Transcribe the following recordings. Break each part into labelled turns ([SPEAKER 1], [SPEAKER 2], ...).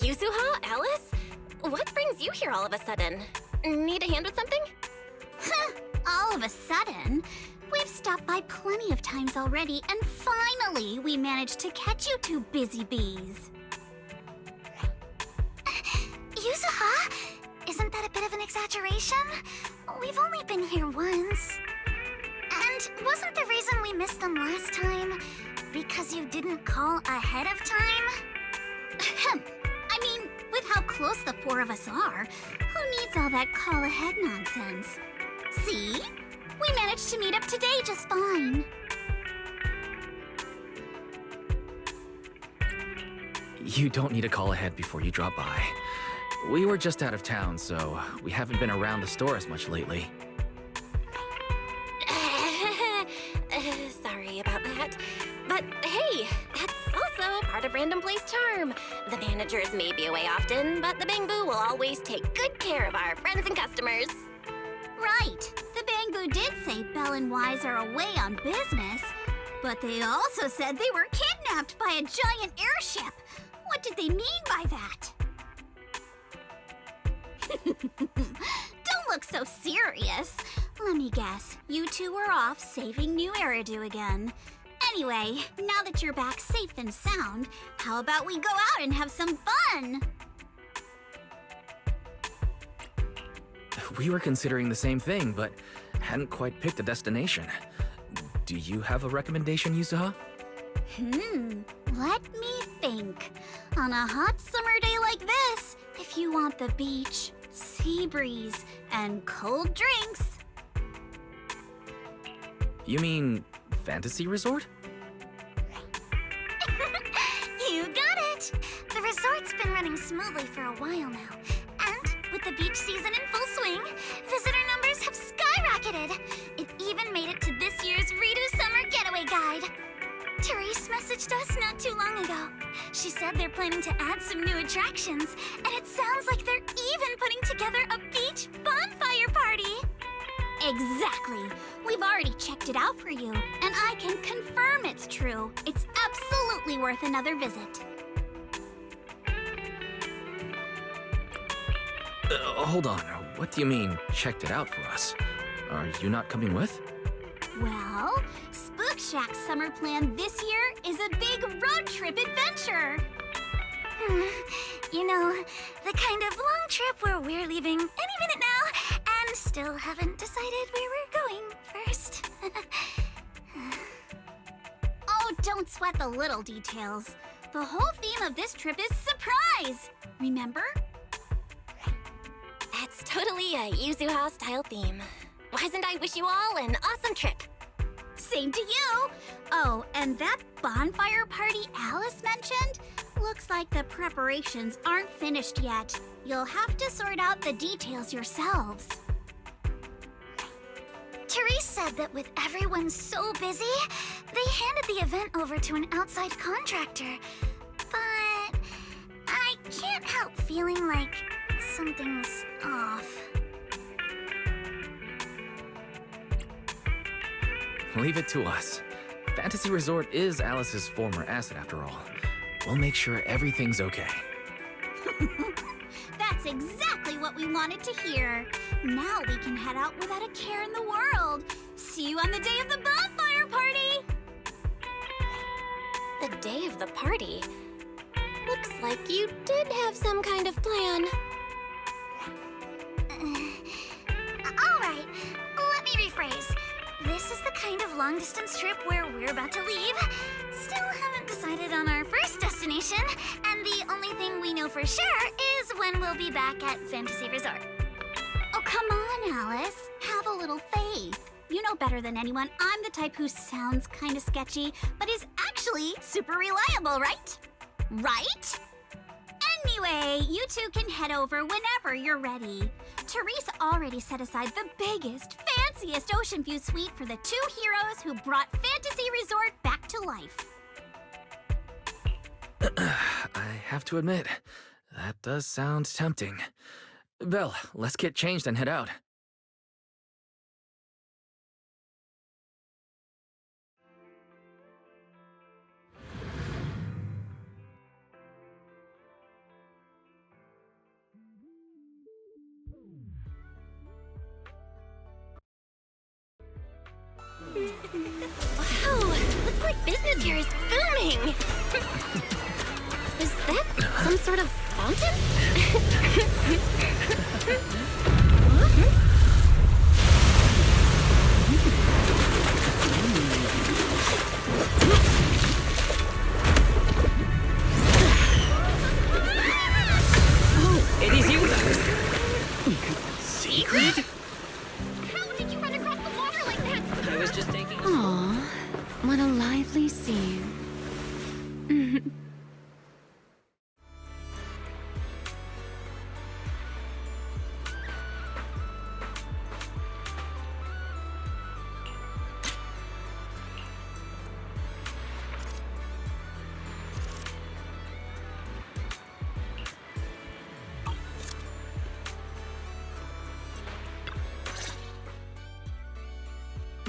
[SPEAKER 1] Yuzuha? Alice? What brings you here all of a sudden? Need a hand with something?
[SPEAKER 2] All of a sudden? We've stopped by plenty of times already, and finally we managed to catch you two busy bees. Yuzuha? Isn't that a bit of an exaggeration? We've only been here once. And wasn't the reason we missed them last time because you didn't call ahead of time? I mean, with how close the four of us are, who needs all that call ahead nonsense? See? We managed to meet up today just fine.
[SPEAKER 3] You don't need a call ahead before you drop by. We were just out of town, so we haven't been around the store as much lately.
[SPEAKER 1] Sorry about that. But hey, that's also part of Random Place charm. The managers may be away often, but the Bangbu will always take good care of our friends and customers.
[SPEAKER 2] Right. The Bangbu did say Belle and Wise are away on business, but they also said they were kidnapped by a giant airship. What did they mean by that? Don't look so serious. Let me guess, you two were off saving New Eridu again. Anyway, now that you're back safe and sound, how about we go out and have some fun?
[SPEAKER 3] We were considering the same thing, but hadn't quite picked a destination. Do you have a recommendation, Yuzuha?
[SPEAKER 2] Let me think. On a hot summer day like this, if you want the beach, sea breeze, and cold drinks.
[SPEAKER 3] You mean Fantasy Resort?
[SPEAKER 2] You got it! The resort's been running smoothly for a while now. And with the beach season in full swing, visitor numbers have skyrocketed. It even made it to this year's Redo Summer Getaway Guide. Therese messaged us not too long ago. She said they're planning to add some new attractions, and it sounds like they're even putting together a beach bonfire party. Exactly. We've already checked it out for you, and I can confirm it's true. It's absolutely worth another visit.
[SPEAKER 3] Hold on. What do you mean, checked it out for us? Are you not coming with?
[SPEAKER 2] Well, Spook Shack's summer plan this year is a big road trip adventure. You know, the kind of long trip where we're leaving any minute now and still haven't decided where we're going first. Oh, don't sweat the little details. The whole theme of this trip is surprise. Remember?
[SPEAKER 1] That's totally a Yuzuha-style theme. Why doesn't I wish you all an awesome trip?
[SPEAKER 2] Same to you! Oh, and that bonfire party Alice mentioned? Looks like the preparations aren't finished yet. You'll have to sort out the details yourselves. Therese said that with everyone so busy, they handed the event over to an outside contractor. But I can't help feeling like something's off.
[SPEAKER 3] Leave it to us. Fantasy Resort is Alice's former asset after all. We'll make sure everything's okay.
[SPEAKER 2] That's exactly what we wanted to hear. Now we can head out without a care in the world. See you on the day of the bonfire party!
[SPEAKER 1] The day of the party? Looks like you did have some kind of plan.
[SPEAKER 2] Alright, let me rephrase. This is the kind of long-distance trip where we're about to leave. Still haven't decided on our first destination, and the only thing we know for sure is when we'll be back at Fantasy Resort. Oh, come on, Alice. Have a little faith. You know better than anyone I'm the type who sounds kind of sketchy, but is actually super reliable, right? Right? Anyway, you two can head over whenever you're ready. Therese already set aside the biggest, fanciest ocean view suite for the two heroes who brought Fantasy Resort back to life.
[SPEAKER 3] I have to admit, that does sound tempting. Belle, let's get changed and head out.
[SPEAKER 1] Wow, looks like business here is booming. Is that some sort of fountain?
[SPEAKER 4] It is you guys. Secret?
[SPEAKER 1] How did you run across the water like that?
[SPEAKER 4] I was just taking.
[SPEAKER 5] Aw, what a lively scene.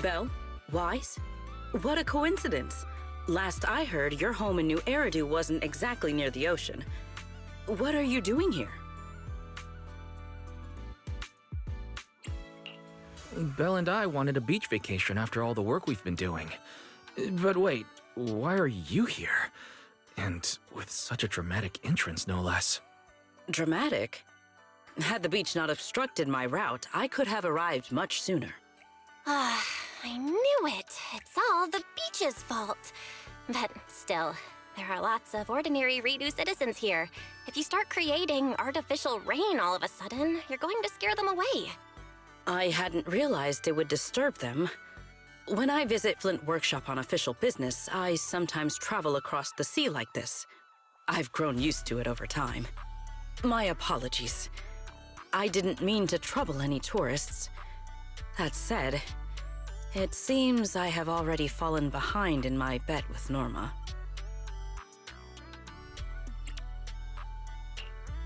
[SPEAKER 6] Belle? Wise? What a coincidence. Last I heard, your home in New Eridu wasn't exactly near the ocean. What are you doing here?
[SPEAKER 3] Belle and I wanted a beach vacation after all the work we've been doing. But wait, why are you here? And with such a dramatic entrance, no less.
[SPEAKER 6] Dramatic? Had the beach not obstructed my route, I could have arrived much sooner.
[SPEAKER 1] I knew it. It's all the beach's fault. But still, there are lots of ordinary Redo citizens here. If you start creating artificial rain all of a sudden, you're going to scare them away.
[SPEAKER 6] I hadn't realized it would disturb them. When I visit Flint Workshop on official business, I sometimes travel across the sea like this. I've grown used to it over time. My apologies. I didn't mean to trouble any tourists. That said, it seems I have already fallen behind in my bet with Norma.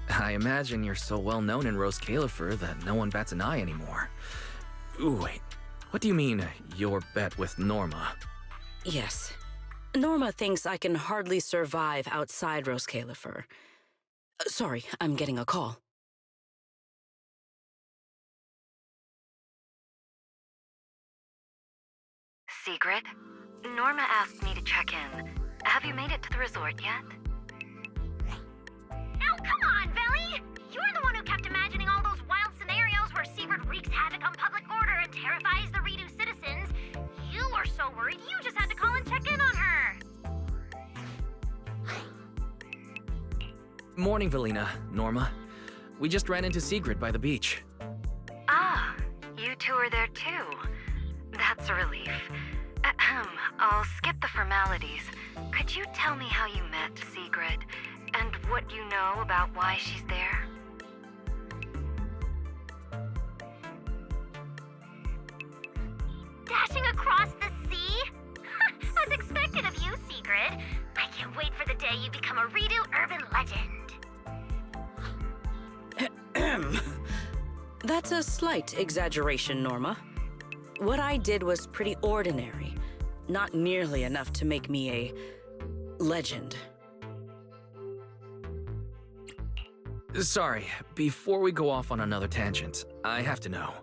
[SPEAKER 3] I imagine you're so well known in Rose Califer that no one bats an eye anymore. Ooh, wait, what do you mean, your bet with Norma?
[SPEAKER 6] Yes. Norma thinks I can hardly survive outside Rose Califer. Sorry, I'm getting a call.
[SPEAKER 7] Sigrid, Norma asked me to check in. Have you made it to the resort yet?
[SPEAKER 2] Now, come on, Belly! You're the one who kept imagining all those wild scenarios where Sigrid wreaks havoc on public order and terrifies the Redo citizens. You were so worried you just had to call and check in on her.
[SPEAKER 3] Morning, Velina, Norma. We just ran into Sigrid by the beach.
[SPEAKER 7] Ah, you two are there too. That's a relief. I'll skip the formalities. Could you tell me how you met Sigrid, and what you know about why she's there?
[SPEAKER 2] Dashing across the sea? As expected of you, Sigrid. I can't wait for the day you become a Redo urban legend.
[SPEAKER 6] That's a slight exaggeration, Norma. What I did was pretty ordinary, not nearly enough to make me a legend.
[SPEAKER 3] Sorry, before we go off on another tangent, I have to know.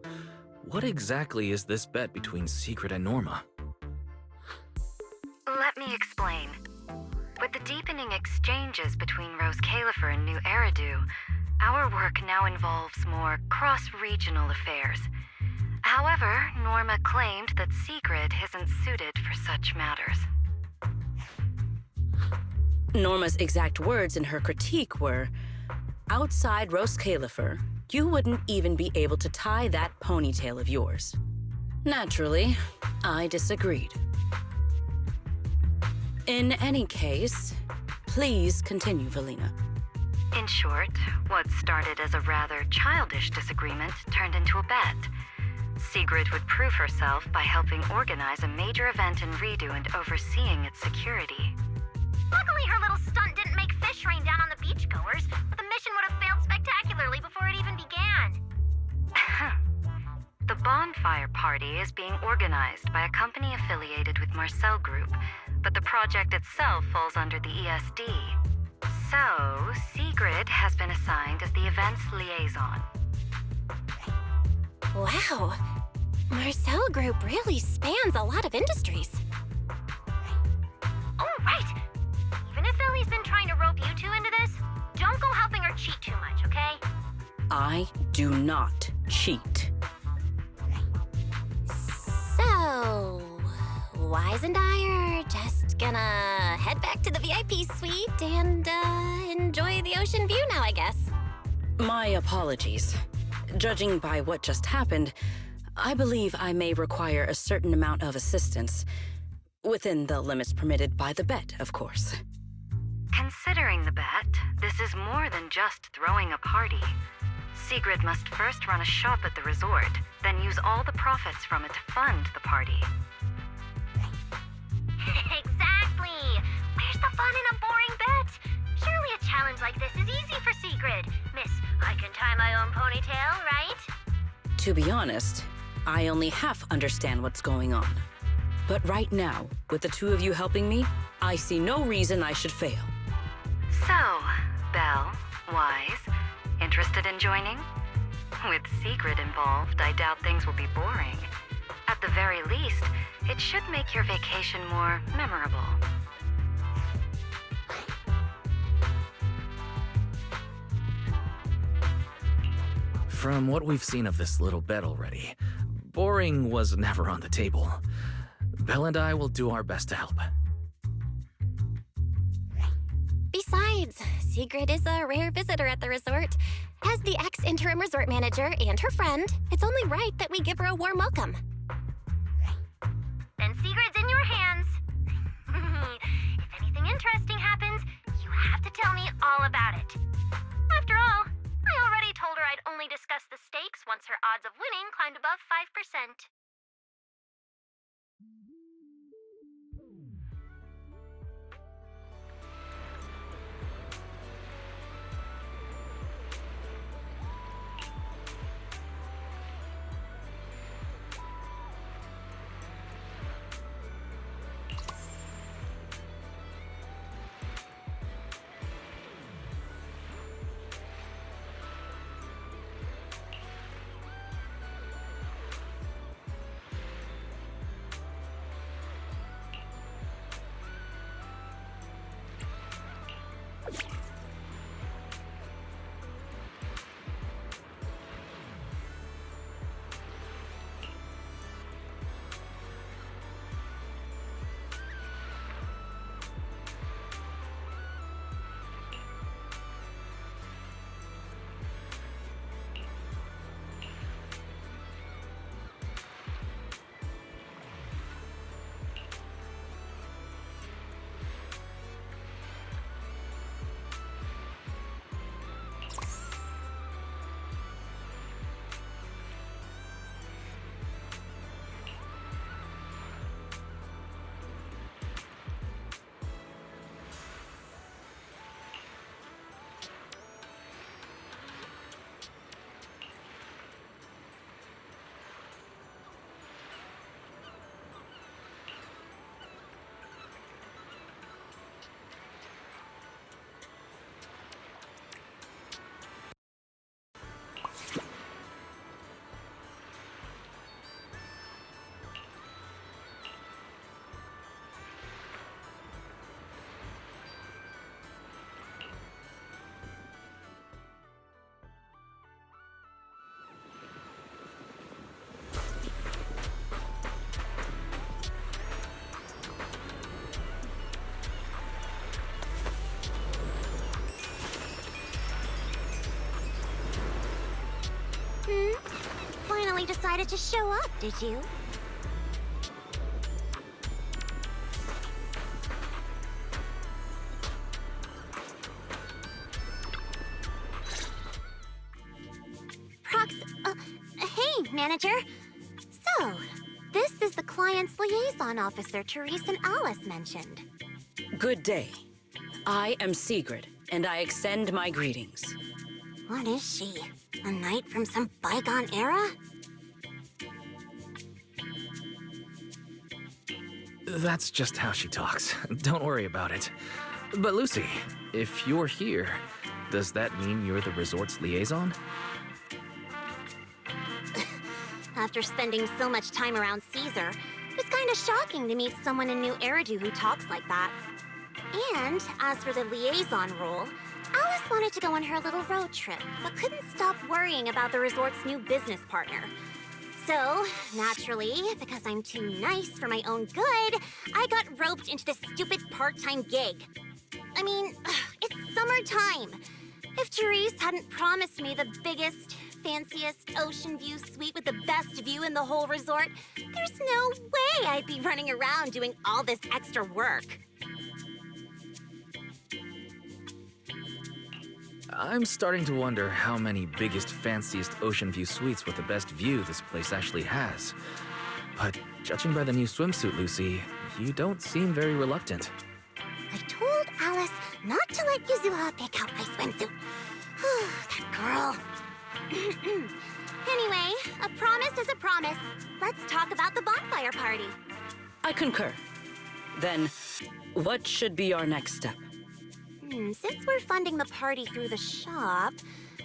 [SPEAKER 3] What exactly is this bet between Sigrid and Norma?
[SPEAKER 7] Let me explain. With the deepening exchanges between Rose Califer and New Eridu, our work now involves more cross-regional affairs. However, Norma claimed that Sigrid isn't suited for such matters.
[SPEAKER 6] Norma's exact words in her critique were, outside Rose Califer, you wouldn't even be able to tie that ponytail of yours. Naturally, I disagreed. In any case, please continue, Velina.
[SPEAKER 7] In short, what started as a rather childish disagreement turned into a bet. Sigrid would prove herself by helping organize a major event in Redo and overseeing its security.
[SPEAKER 2] Luckily, her little stunt didn't make fish rain down on the beachgoers, but the mission would have failed spectacularly before it even began.
[SPEAKER 7] The bonfire party is being organized by a company affiliated with Marcel Group, but the project itself falls under the ESD. So, Sigrid has been assigned as the event's liaison.
[SPEAKER 1] Wow. Marcel Group really spans a lot of industries.
[SPEAKER 2] Oh, right! Even if Ellie's been trying to rope you two into this, don't go helping her cheat too much, okay?
[SPEAKER 6] I do not cheat.
[SPEAKER 1] So, Wise and I are just gonna head back to the VIP suite and enjoy the ocean view now, I guess.
[SPEAKER 6] My apologies. Judging by what just happened, I believe I may require a certain amount of assistance. Within the limits permitted by the bet, of course.
[SPEAKER 7] Considering the bet, this is more than just throwing a party. Sigrid must first run a shop at the resort, then use all the profits from it to fund the party.
[SPEAKER 2] Exactly! Where's the fun in a boring bet? Surely a challenge like this is easy for Sigrid. Miss, I can tie my own ponytail, right?
[SPEAKER 6] To be honest, I only half understand what's going on. But right now, with the two of you helping me, I see no reason I should fail.
[SPEAKER 7] So, Belle, Wise, interested in joining? With Sigrid involved, I doubt things will be boring. At the very least, it should make your vacation more memorable.
[SPEAKER 3] From what we've seen of this little bet already, boring was never on the table. Belle and I will do our best to help.
[SPEAKER 1] Besides, Sigrid is a rare visitor at the resort. As the ex-interim resort manager and her friend, it's only right that we give her a warm welcome.
[SPEAKER 2] Then Sigrid's in your hands. If anything interesting happens, you have to tell me all about it. After all, I already told her I'd only discuss the stakes once her odds of winning climbed above 5%. Finally decided to show up, did you? Hey, manager. So, this is the client's liaison officer Therese and Alice mentioned.
[SPEAKER 6] Good day. I am Sigrid, and I extend my greetings.
[SPEAKER 2] What is she? A knight from some bygone era?
[SPEAKER 3] That's just how she talks. Don't worry about it. But Lucy, if you're here, does that mean you're the resort's liaison?
[SPEAKER 2] After spending so much time around Caesar, it was kind of shocking to meet someone in New Eridu who talks like that. And as for the liaison role, Alice wanted to go on her little road trip, but couldn't stop worrying about the resort's new business partner. So, naturally, because I'm too nice for my own good, I got roped into this stupid part-time gig. I mean, it's summertime. If Therese hadn't promised me the biggest, fanciest ocean view suite with the best view in the whole resort, there's no way I'd be running around doing all this extra work.
[SPEAKER 3] I'm starting to wonder how many biggest, fanciest ocean view suites with the best view this place actually has. But judging by the new swimsuit, Lucy, you don't seem very reluctant.
[SPEAKER 2] I told Alice not to let Yuzuha pick out my swimsuit. That girl. Anyway, a promise is a promise. Let's talk about the bonfire party.
[SPEAKER 6] I concur. Then, what should be our next step?
[SPEAKER 2] Since we're funding the party through the shop,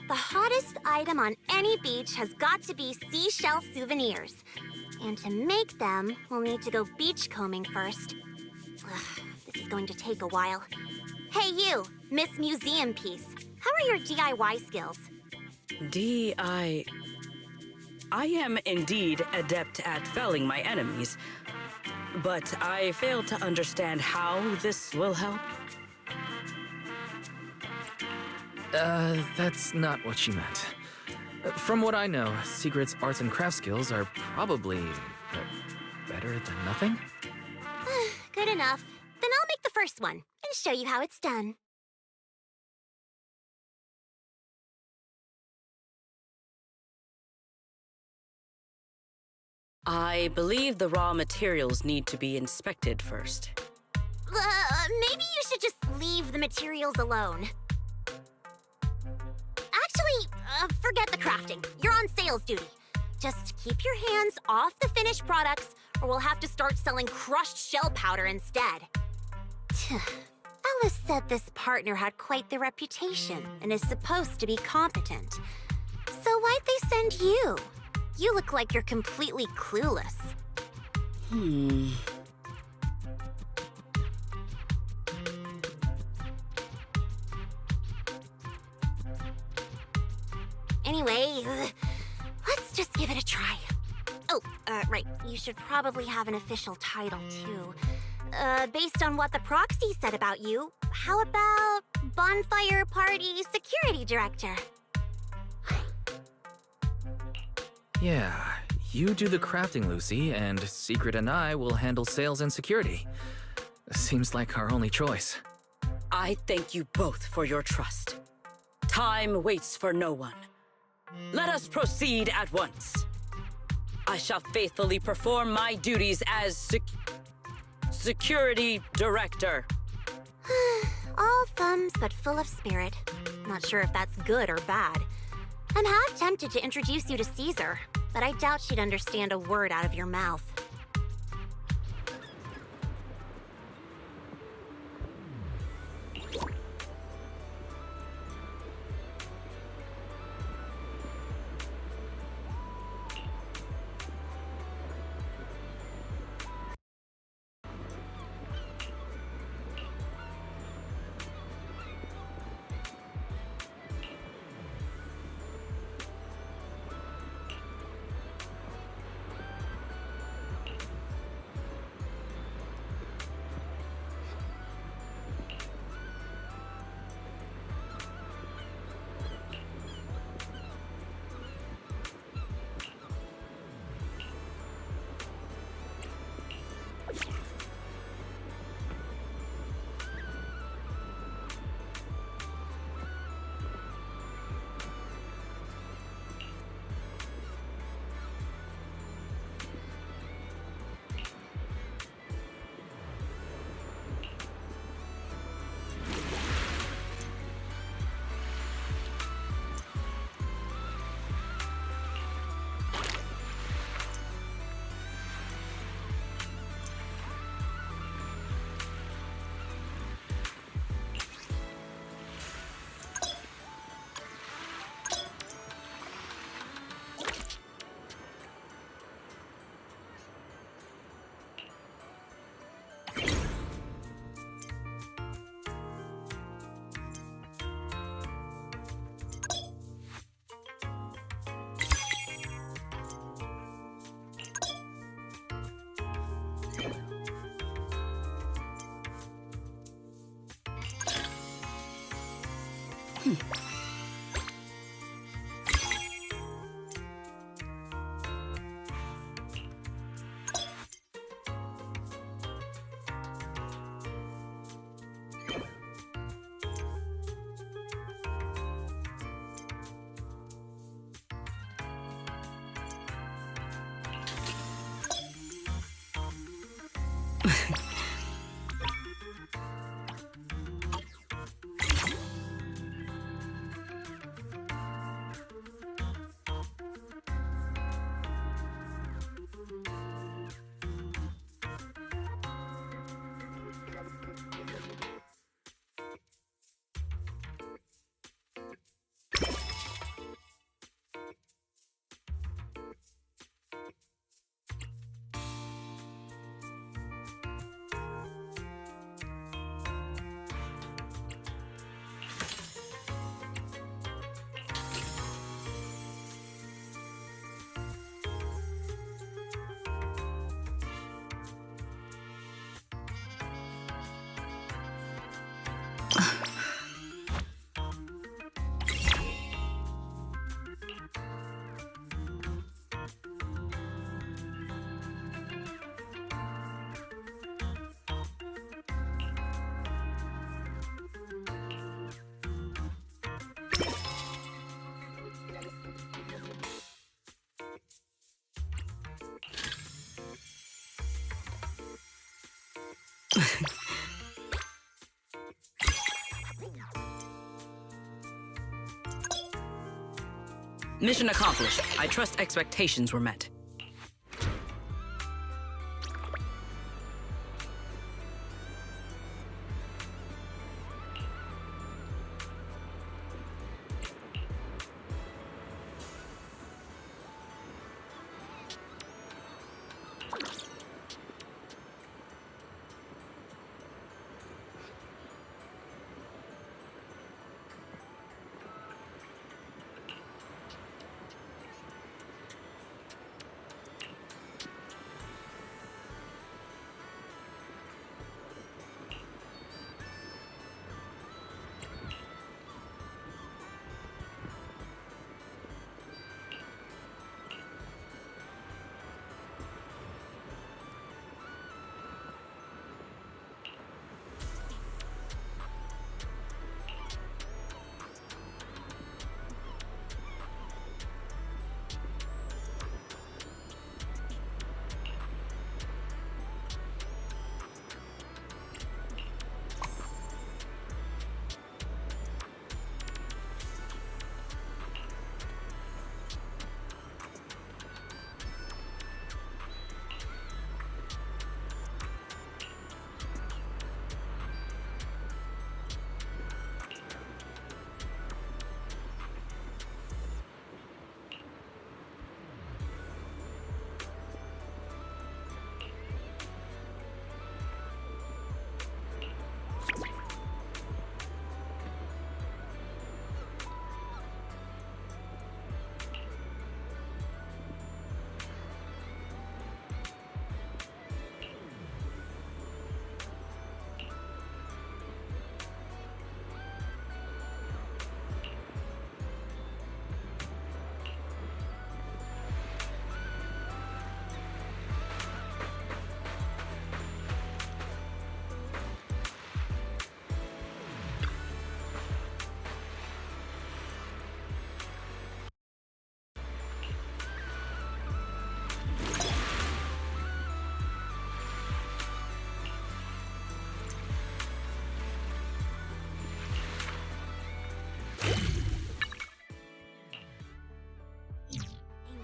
[SPEAKER 2] the hottest item on any beach has got to be seashell souvenirs. And to make them, we'll need to go beachcombing first. This is going to take a while. Hey you, Miss Museum Piece. How are your DIY skills?
[SPEAKER 6] I am indeed adept at felling my enemies, but I fail to understand how this will help.
[SPEAKER 3] That's not what she meant. From what I know, Secret's arts and craft skills are probably better than nothing.
[SPEAKER 2] Good enough. Then I'll make the first one and show you how it's done.
[SPEAKER 6] I believe the raw materials need to be inspected first.
[SPEAKER 2] Maybe you should just leave the materials alone. Actually, forget the crafting. You're on sales duty. Just keep your hands off the finished products, or we'll have to start selling crushed shell powder instead. Alice said this partner had quite the reputation and is supposed to be competent. So why'd they send you? You look like you're completely clueless. Anyway, let's just give it a try. Oh, right. You should probably have an official title, too. Based on what the proxy said about you, how about Bonfire Party Security Director?
[SPEAKER 3] Yeah, you do the crafting, Lucy, and Secret and I will handle sales and security. Seems like our only choice.
[SPEAKER 6] I thank you both for your trust. Time waits for no one. Let us proceed at once. I shall faithfully perform my duties as Security Director.
[SPEAKER 2] All thumbs but full of spirit. Not sure if that's good or bad. I'm half tempted to introduce you to Caesar, but I doubt she'd understand a word out of your mouth.
[SPEAKER 6] Mission accomplished. I trust expectations were met.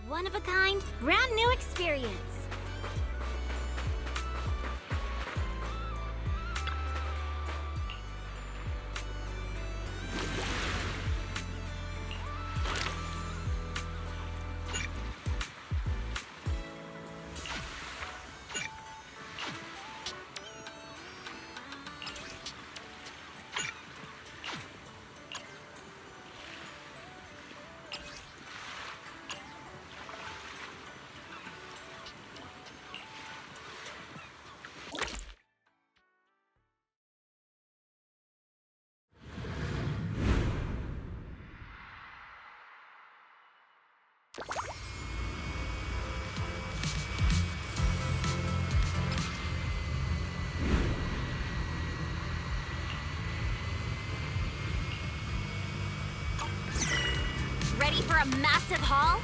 [SPEAKER 2] One-of-a-kind, brand new experience. Ready for a massive haul?